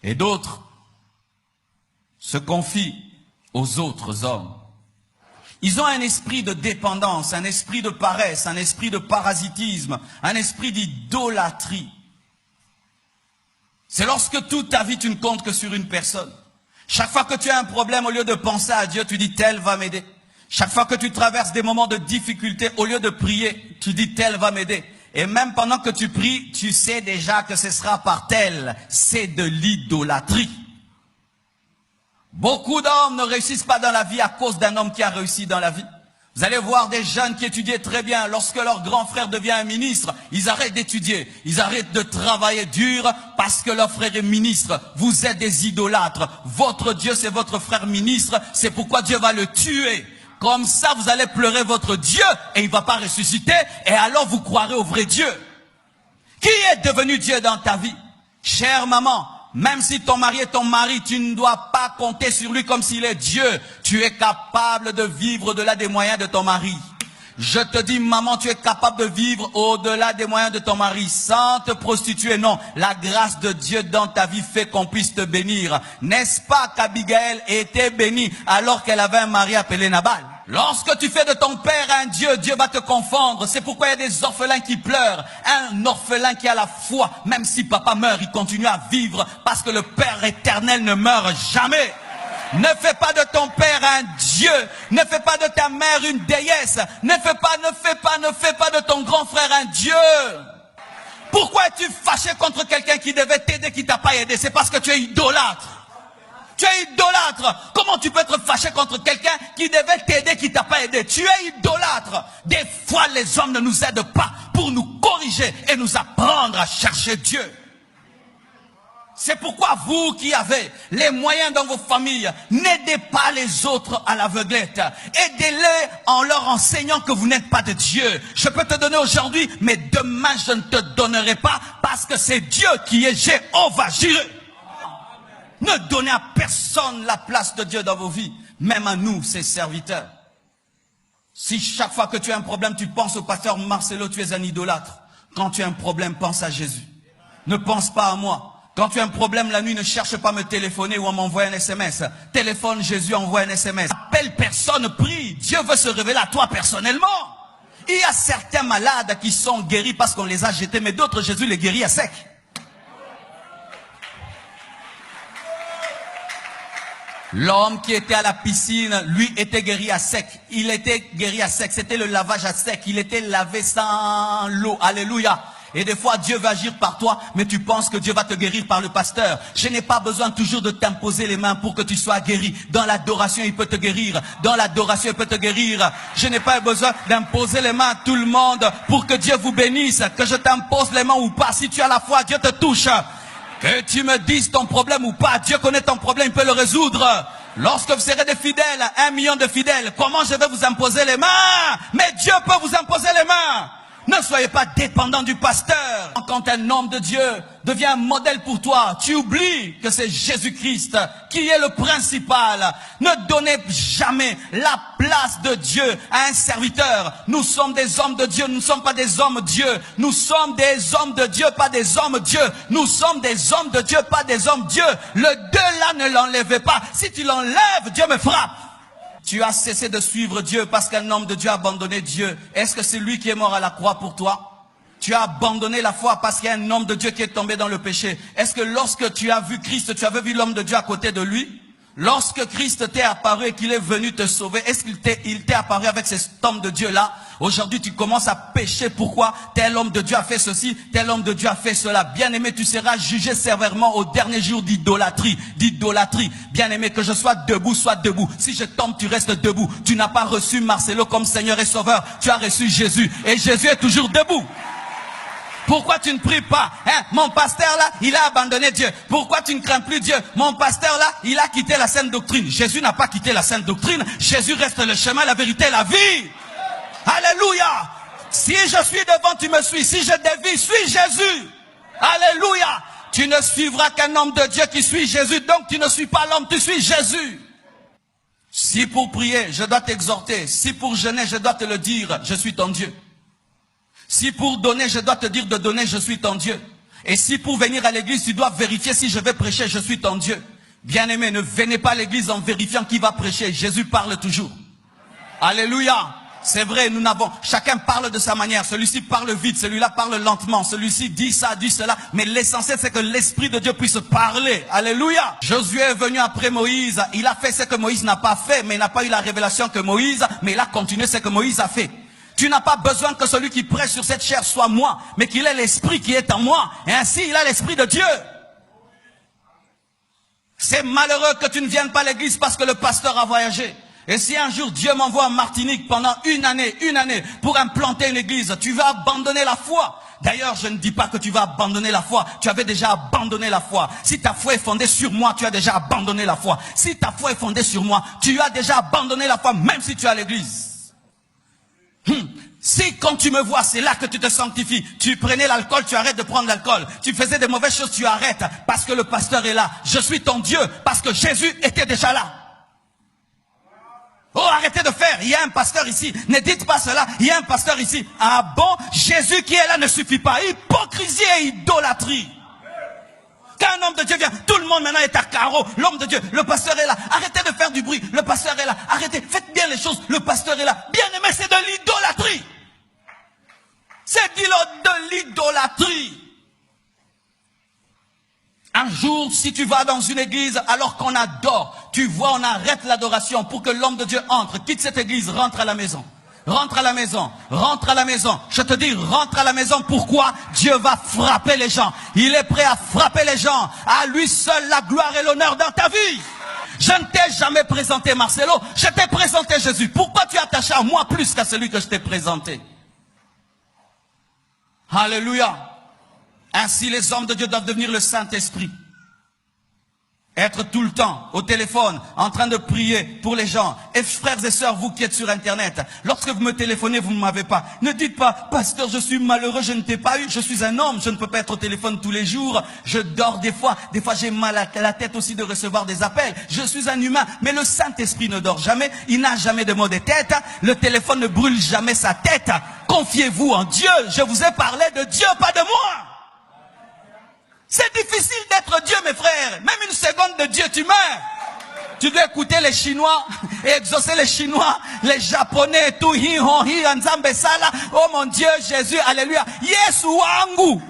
Et d'autres se confient aux autres hommes. Ils ont un esprit de dépendance, un esprit de paresse, un esprit de parasitisme, un esprit d'idolâtrie. C'est lorsque toute ta vie tu ne comptes que sur une personne. Chaque fois que tu as un problème, au lieu de penser à Dieu, tu dis tel va m'aider. Chaque fois que tu traverses des moments de difficulté, au lieu de prier, tu dis tel va m'aider. Et même pendant que tu pries, tu sais déjà que ce sera par tel. C'est de l'idolâtrie. Beaucoup d'hommes ne réussissent pas dans la vie à cause d'un homme qui a réussi dans la vie. Vous allez voir des jeunes qui étudiaient très bien. Lorsque leur grand frère devient un ministre, ils arrêtent d'étudier. Ils arrêtent de travailler dur parce que leur frère est ministre. Vous êtes des idolâtres. Votre Dieu, c'est votre frère ministre. C'est pourquoi Dieu va le tuer. Comme ça, vous allez pleurer votre Dieu et il ne va pas ressusciter. Et alors, vous croirez au vrai Dieu. Qui est devenu Dieu dans ta vie? Chère maman, même si ton mari est ton mari, tu ne dois pas compter sur lui comme s'il est Dieu. Tu es capable de vivre au-delà des moyens de ton mari. Je te dis, maman, tu es capable de vivre au-delà des moyens de ton mari sans te prostituer. Non, la grâce de Dieu dans ta vie fait qu'on puisse te bénir. N'est-ce pas qu'Abigaël était bénie alors qu'elle avait un mari appelé Nabal? Lorsque tu fais de ton père un Dieu, Dieu va te confondre. C'est pourquoi il y a des orphelins qui pleurent. Un orphelin qui a la foi, même si papa meurt, il continue à vivre parce que le Père éternel ne meurt jamais. Ne fais pas de ton père un Dieu. Ne fais pas de ta mère une déesse. Ne fais pas de ton grand frère un Dieu. Pourquoi es-tu fâché contre quelqu'un qui devait t'aider, qui t'a pas aidé? C'est parce que tu es idolâtre. Tu es idolâtre. Comment tu peux être fâché contre quelqu'un qui devait t'aider, qui t'a pas aidé? Tu es idolâtre. Des fois, les hommes ne nous aident pas pour nous corriger et nous apprendre à chercher Dieu. C'est pourquoi vous qui avez les moyens dans vos familles, n'aidez pas les autres à l'aveuglette. Aidez-les en leur enseignant que vous n'êtes pas de Dieu. Je peux te donner aujourd'hui, mais demain je ne te donnerai pas parce que c'est Dieu qui est Jéhovah Jireh. Ne donnez à personne la place de Dieu dans vos vies, même à nous, ses serviteurs. Si chaque fois que tu as un problème, tu penses au pasteur Marcelo, tu es un idolâtre. Quand tu as un problème, pense à Jésus. Ne pense pas à moi. Quand tu as un problème la nuit, ne cherche pas à me téléphoner ou à m'envoyer un SMS. Téléphone Jésus, envoie un SMS. Appelle personne, prie. Dieu veut se révéler à toi personnellement. Il y a certains malades qui sont guéris parce qu'on les a jetés, mais d'autres, Jésus les guérit à sec. L'homme qui était à la piscine, lui, était guéri à sec. Il était guéri à sec. C'était le lavage à sec. Il était lavé sans l'eau. Alléluia. Et des fois, Dieu va agir par toi, mais tu penses que Dieu va te guérir par le pasteur. Je n'ai pas besoin toujours de t'imposer les mains pour que tu sois guéri. Dans l'adoration, il peut te guérir. Dans l'adoration, il peut te guérir. Je n'ai pas besoin d'imposer les mains à tout le monde pour que Dieu vous bénisse. Que je t'impose les mains ou pas. Si tu as la foi, Dieu te touche. Que tu me dises ton problème ou pas, Dieu connaît ton problème, il peut le résoudre. Lorsque vous serez des fidèles, 1 million de fidèles, comment je vais vous imposer les mains? Mais Dieu peut vous imposer les mains. Ne soyez pas dépendant du pasteur. Quand un homme de Dieu devient un modèle pour toi, tu oublies que c'est Jésus-Christ qui est le principal. Ne donnez jamais la place de Dieu à un serviteur. Nous sommes des hommes de Dieu, nous ne sommes pas des hommes Dieu. Nous sommes des hommes de Dieu, pas des hommes Dieu. Nous sommes des hommes de Dieu, pas des hommes Dieu. Le deux là, ne l'enlevez pas. Si tu l'enlèves, Dieu me frappe. Tu as cessé de suivre Dieu parce qu'un homme de Dieu a abandonné Dieu. Est-ce que c'est lui qui est mort à la croix pour toi? Tu as abandonné la foi parce qu'il y a un homme de Dieu qui est tombé dans le péché. Est-ce que lorsque tu as vu Christ, tu avais vu l'homme de Dieu à côté de lui? Lorsque Christ t'est apparu et qu'il est venu te sauver, est-ce qu'il t'est apparu avec cet homme de Dieu-là? Aujourd'hui, tu commences à pécher. Pourquoi? Tel homme de Dieu a fait ceci, tel homme de Dieu a fait cela. Bien-aimé, tu seras jugé sévèrement au dernier jour d'idolâtrie. Bien-aimé, que je sois debout, sois debout. Si je tombe, tu restes debout. Tu n'as pas reçu Marcelo comme Seigneur et Sauveur. Tu as reçu Jésus. Et Jésus est toujours debout. Pourquoi tu ne pries pas? Mon pasteur là, il a abandonné Dieu. Pourquoi tu ne crains plus Dieu? Mon pasteur là, il a quitté la sainte doctrine. Jésus n'a pas quitté la sainte doctrine. Jésus reste le chemin, la vérité et la vie. Alléluia. Si je suis devant, tu me suis. Si je dévie, suis Jésus. Alléluia. Tu ne suivras qu'un homme de Dieu qui suit Jésus. Donc tu ne suis pas l'homme, tu suis Jésus. Si pour prier, je dois t'exhorter. Si pour jeûner, je dois te le dire, je suis ton Dieu. Si pour donner, je dois te dire de donner, je suis ton Dieu. Et si pour venir à l'église, tu dois vérifier si je vais prêcher, je suis ton Dieu. Bien-aimé, ne venez pas à l'église en vérifiant qui va prêcher. Jésus parle toujours. Alléluia. C'est vrai, chacun parle de sa manière. Celui-ci parle vite, celui-là parle lentement, celui-ci dit ça, dit cela. Mais l'essentiel, c'est que l'Esprit de Dieu puisse parler. Alléluia. Josué est venu après Moïse. Il a fait ce que Moïse n'a pas fait, mais il n'a pas eu la révélation que Moïse, mais il a continué ce que Moïse a fait. Tu n'as pas besoin que celui qui prêche sur cette chair soit moi, mais qu'il ait l'Esprit qui est en moi. Et ainsi, il a l'Esprit de Dieu. C'est malheureux que tu ne viennes pas à l'église parce que le pasteur a voyagé. Et si un jour Dieu m'envoie en Martinique pendant une année, pour implanter une église, tu vas abandonner la foi. D'ailleurs, je ne dis pas que tu vas abandonner la foi. Tu avais déjà abandonné la foi. Si ta foi est fondée sur moi, tu as déjà abandonné la foi. Si ta foi est fondée sur moi, tu as déjà abandonné la foi, même si tu es à l'église. Si quand tu me vois, c'est là que tu te sanctifies. Tu prenais l'alcool, tu arrêtes de prendre l'alcool. Tu faisais des mauvaises choses, tu arrêtes. Parce que le pasteur est là. Je suis ton Dieu. Parce que Jésus était déjà là. Oh, arrêtez de faire. Il y a un pasteur ici. Ne dites pas cela. Il y a un pasteur ici. Ah bon? Jésus qui est là ne suffit pas. Hypocrisie et idolâtrie. Quand un homme de Dieu vient, tout le monde maintenant est à carreau. L'homme de Dieu, le pasteur est là. Arrêtez de faire du bruit. Le pasteur est là. Arrêtez. Faites bien les choses. Le pasteur est là. Bien aimé, c'est de l'idolâtrie. C'est de l'idolâtrie. Un jour, si tu vas dans une église alors qu'on adore, tu vois, on arrête l'adoration pour que l'homme de Dieu entre, quitte cette église, rentre à la maison. Rentre à la maison, rentre à la maison. Je te dis, rentre à la maison. Pourquoi? Dieu va frapper les gens. Il est prêt à frapper les gens. À lui seul la gloire et l'honneur dans ta vie. Je ne t'ai jamais présenté Marcelo, je t'ai présenté Jésus. Pourquoi tu es attaché à moi plus qu'à celui que je t'ai présenté? Alléluia. Ainsi les hommes de Dieu doivent devenir le Saint-Esprit. Être tout le temps au téléphone, en train de prier pour les gens. Et frères et sœurs, vous qui êtes sur Internet, lorsque vous me téléphonez, vous ne m'avez pas. Ne dites pas, pasteur, je suis malheureux, je ne t'ai pas eu. Je suis un homme, je ne peux pas être au téléphone tous les jours. Je dors des fois j'ai mal à la tête aussi de recevoir des appels. Je suis un humain, mais le Saint-Esprit ne dort jamais. Il n'a jamais de maux de tête. Le téléphone ne brûle jamais sa tête. Confiez-vous en Dieu. Je vous ai parlé de Dieu, pas de moi. C'est difficile d'être Dieu, mes frères. Même une seconde de Dieu, tu meurs. Tu dois écouter les Chinois et exaucer les Chinois, les Japonais, tout hi, hon, hi, anzambe sala. Oh mon Dieu, Jésus, alléluia. Yesu wangu.